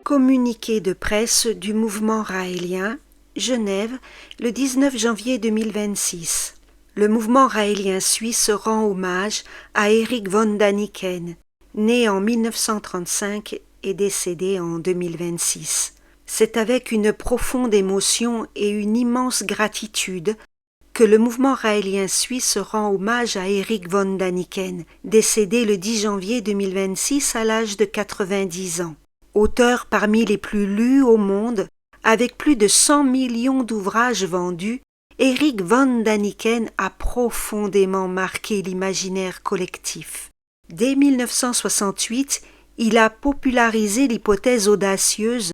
Communiqué de presse du mouvement raélien, Genève, le 19 janvier 2026. Le mouvement raélien suisse rend hommage à Erich von Däniken, né en 1935 et décédé en 2026. C'est avec une profonde émotion et une immense gratitude que le mouvement raélien suisse rend hommage à Erich von Däniken, décédé le 10 janvier 2026 à l'âge de 90 ans. Auteur parmi les plus lus au monde, avec plus de 100 millions d'ouvrages vendus, Erich von Däniken a profondément marqué l'imaginaire collectif. Dès 1968, il a popularisé l'hypothèse audacieuse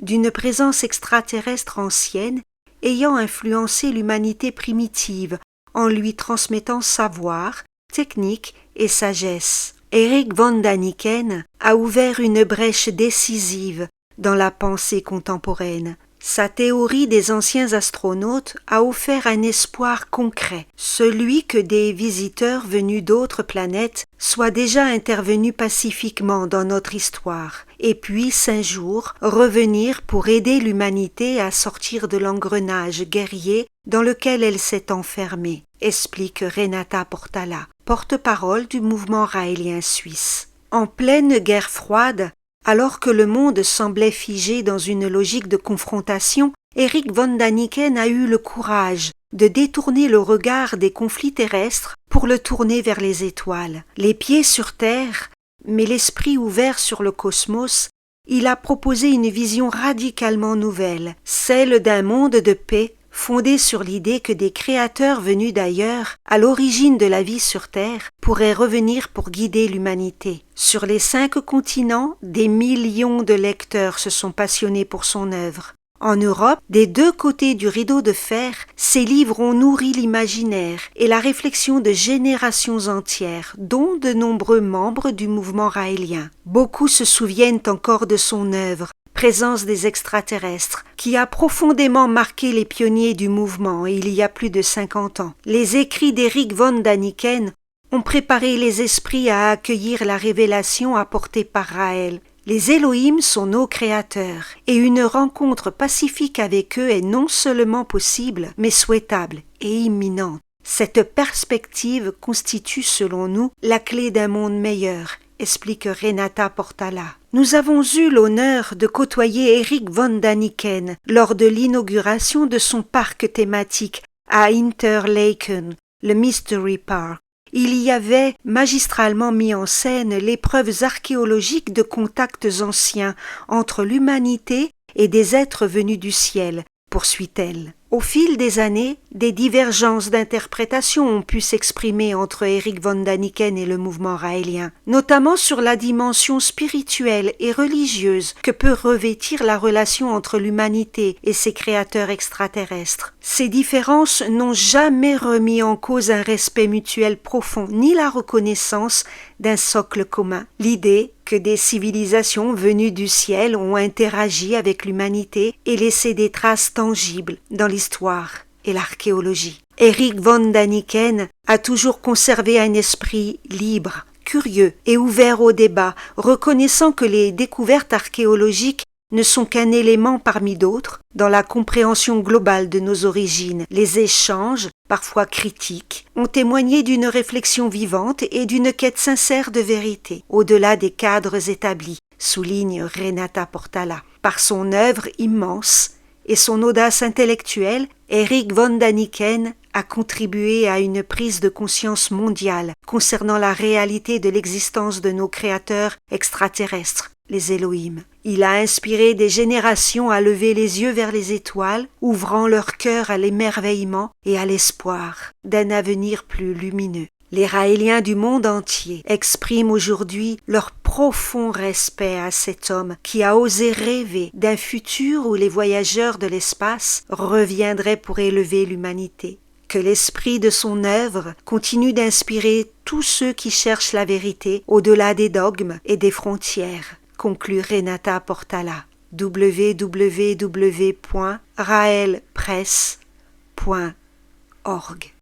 d'une présence extraterrestre ancienne ayant influencé l'humanité primitive en lui transmettant savoir, technique et sagesse. Erich von Däniken a ouvert une brèche décisive dans la pensée contemporaine. Sa théorie des anciens astronautes a offert un espoir concret, celui que des visiteurs venus d'autres planètes soient déjà intervenus pacifiquement dans notre histoire et puissent un jour revenir pour aider l'humanité à sortir de l'engrenage guerrier dans lequel elle s'est enfermée, explique Renata Portala, porte-parole du mouvement raélien suisse. En pleine guerre froide, alors que le monde semblait figé dans une logique de confrontation, Erich von Däniken a eu le courage de détourner le regard des conflits terrestres pour le tourner vers les étoiles. Les pieds sur terre, mais l'esprit ouvert sur le cosmos, il a proposé une vision radicalement nouvelle, celle d'un monde de paix fondé sur l'idée que des créateurs venus d'ailleurs, à l'origine de la vie sur Terre, pourraient revenir pour guider l'humanité. Sur les 5 continents, des millions de lecteurs se sont passionnés pour son œuvre. En Europe, des 2 côtés du rideau de fer, ses livres ont nourri l'imaginaire et la réflexion de générations entières, dont de nombreux membres du mouvement raélien. Beaucoup se souviennent encore de son œuvre, Présence des extraterrestres, qui a profondément marqué les pionniers du mouvement il y a plus de 50 ans. Les écrits d'Erich von Däniken ont préparé les esprits à accueillir la révélation apportée par Raël. Les Elohim sont nos créateurs, et une rencontre pacifique avec eux est non seulement possible, mais souhaitable et imminente. Cette perspective constitue, selon nous, la clé d'un monde meilleur, explique Renata Portala. Nous avons eu l'honneur de côtoyer Erich von Däniken lors de l'inauguration de son parc thématique à Interlaken, le Mystery Park. Il y avait magistralement mis en scène les preuves archéologiques de contacts anciens entre l'humanité et des êtres venus du ciel, poursuit-elle. Au fil des années, des divergences d'interprétation ont pu s'exprimer entre Erich von Däniken et le mouvement raélien, notamment sur la dimension spirituelle et religieuse que peut revêtir la relation entre l'humanité et ses créateurs extraterrestres. Ces différences n'ont jamais remis en cause un respect mutuel profond, ni la reconnaissance d'un socle commun. L'idée que des civilisations venues du ciel ont interagi avec l'humanité et laissé des traces tangibles dans l'histoire et l'archéologie. Erich von Däniken a toujours conservé un esprit libre, curieux et ouvert au débat, reconnaissant que les découvertes archéologiques ne sont qu'un élément parmi d'autres dans la compréhension globale de nos origines. Les échanges, parfois critiques, ont témoigné d'une réflexion vivante et d'une quête sincère de vérité, au-delà des cadres établis, souligne Renata Portala. Par son œuvre immense et son audace intellectuelle, Erich von Däniken a contribué à une prise de conscience mondiale concernant la réalité de l'existence de nos créateurs extraterrestres, les Elohim. Il a inspiré des générations à lever les yeux vers les étoiles, ouvrant leur cœur à l'émerveillement et à l'espoir d'un avenir plus lumineux. Les Raéliens du monde entier expriment aujourd'hui leur profond respect à cet homme qui a osé rêver d'un futur où les voyageurs de l'espace reviendraient pour élever l'humanité. Que l'esprit de son œuvre continue d'inspirer tous ceux qui cherchent la vérité au-delà des dogmes et des frontières, conclut Renata Portala. www.raelpress.org